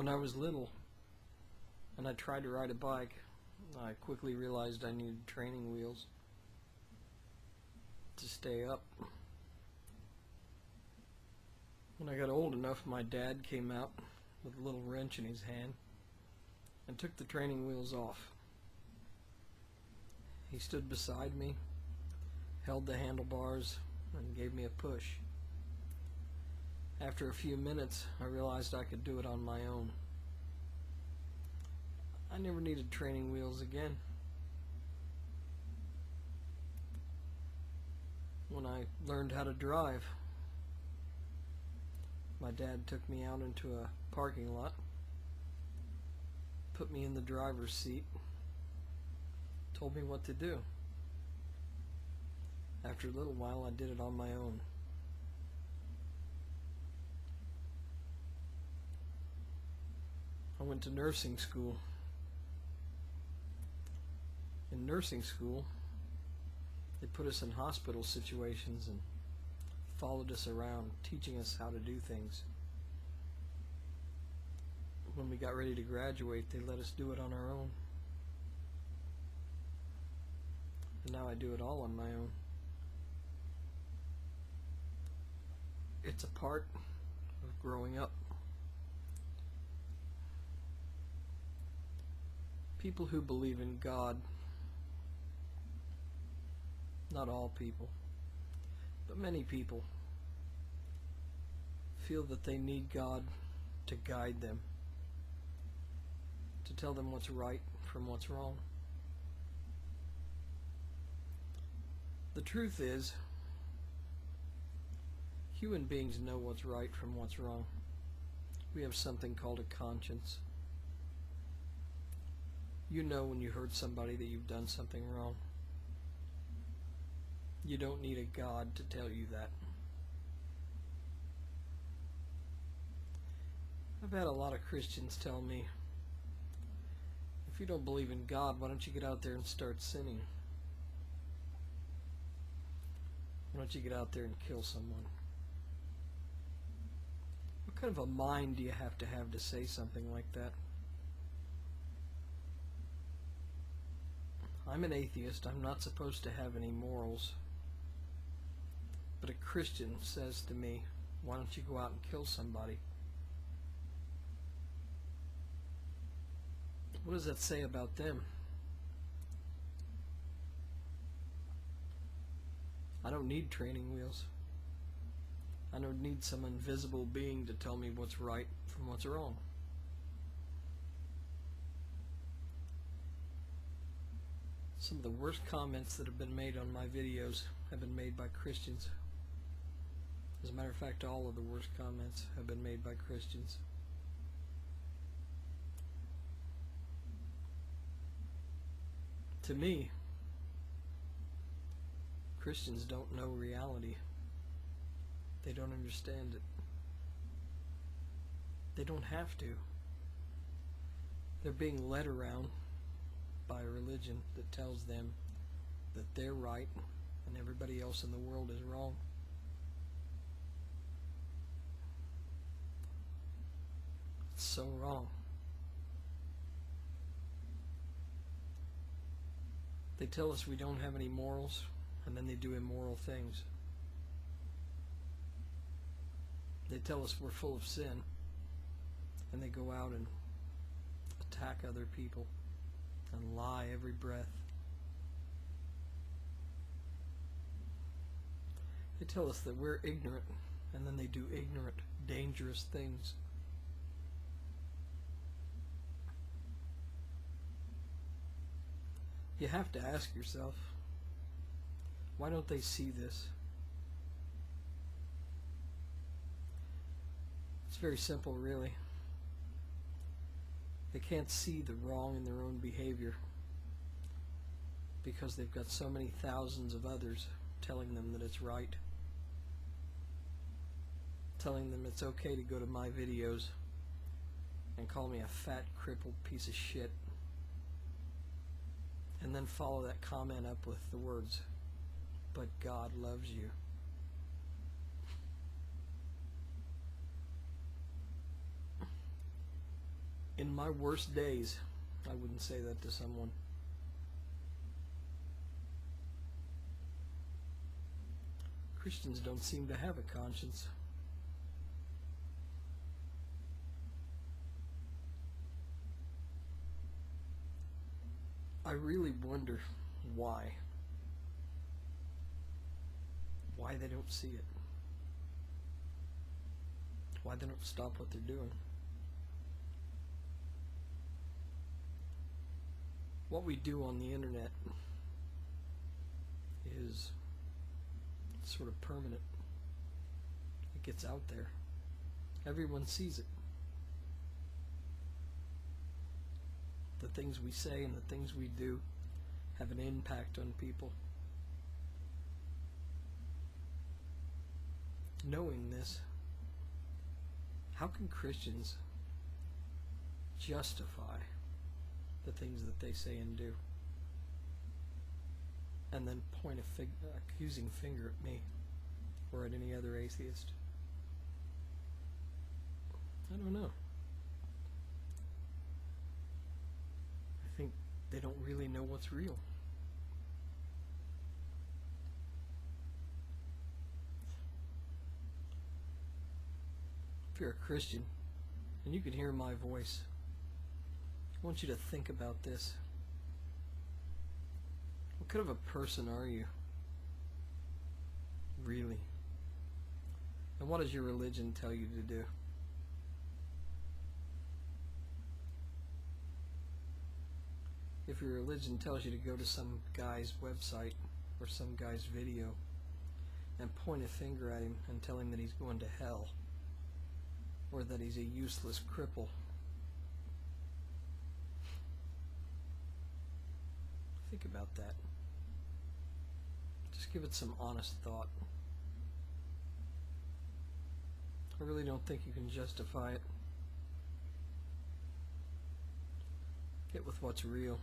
When I was little and I tried to ride a bike, I quickly realized I needed training wheels to stay up. When I got old enough, my dad came out with a little wrench in his hand and took the training wheels off. He stood beside me, held the handlebars, and gave me a push. After a few minutes, I realized I could do it on my own. I never needed training wheels again. When I learned how to drive, my dad took me out into a parking lot, put me in the driver's seat, told me what to do. After a little while, I did it on my own. I went to nursing school. In nursing school, they put us in hospital situations and followed us around, teaching us how to do things. When we got ready to graduate, they let us do it on our own. And now I do it all on my own. It's a part of growing up. People who believe in God, not all people, but many people, feel that they need God to guide them, to tell them what's right from what's wrong. The truth is, human beings know what's right from what's wrong. We have something called a conscience. You know when you heard somebody that you've done something wrong. You don't need a God to tell you that. I've had a lot of Christians tell me, if you don't believe in God, why don't you get out there and start sinning? Why don't you get out there and kill someone? What kind of a mind do you have to say something like that? I'm an atheist. I'm not supposed to have any morals. But a Christian says to me, why don't you go out and kill somebody? What does that say about them? I don't need training wheels. I don't need some invisible being to tell me what's right from what's wrong. Some of the worst comments that have been made on my videos have been made by Christians. As a matter of fact, all of the worst comments have been made by Christians. To me, Christians don't know reality. They don't understand it. They don't have to. They're being led around by a religion that tells them that they're right and everybody else in the world is wrong. It's so wrong. They tell us we don't have any morals, and then they do immoral things. They tell us we're full of sin, and they go out and attack other people and lie every breath. They tell us that we're ignorant, and then they do ignorant, dangerous things. You have to ask yourself, why don't they see this? It's very simple, really. They can't see the wrong in their own behavior because they've got so many thousands of others telling them that it's right, telling them it's okay to go to my videos and call me a fat, crippled piece of shit, and then follow that comment up with the words, "But God loves you." In my worst days, I wouldn't say that to someone. Christians don't seem to have a conscience. I really wonder why. Why they don't see it. Why they don't stop what they're doing. What we do on the internet is sort of permanent. It gets out there. Everyone sees it. The things we say and the things we do have an impact on people. Knowing this, how can Christians justify the things that they say and do, and then point a accusing finger at me or at any other atheist? I don't know. I think they don't really know what's real. If you're a Christian and you can hear my voice, I want you to think about this. What kind of a person are you? Really? And what does your religion tell you to do? If your religion tells you to go to some guy's website or some guy's video and point a finger at him and tell him that he's going to hell, or that he's a useless cripple, think about that. Just give it some honest thought. I really don't think you can justify it. Get with what's real.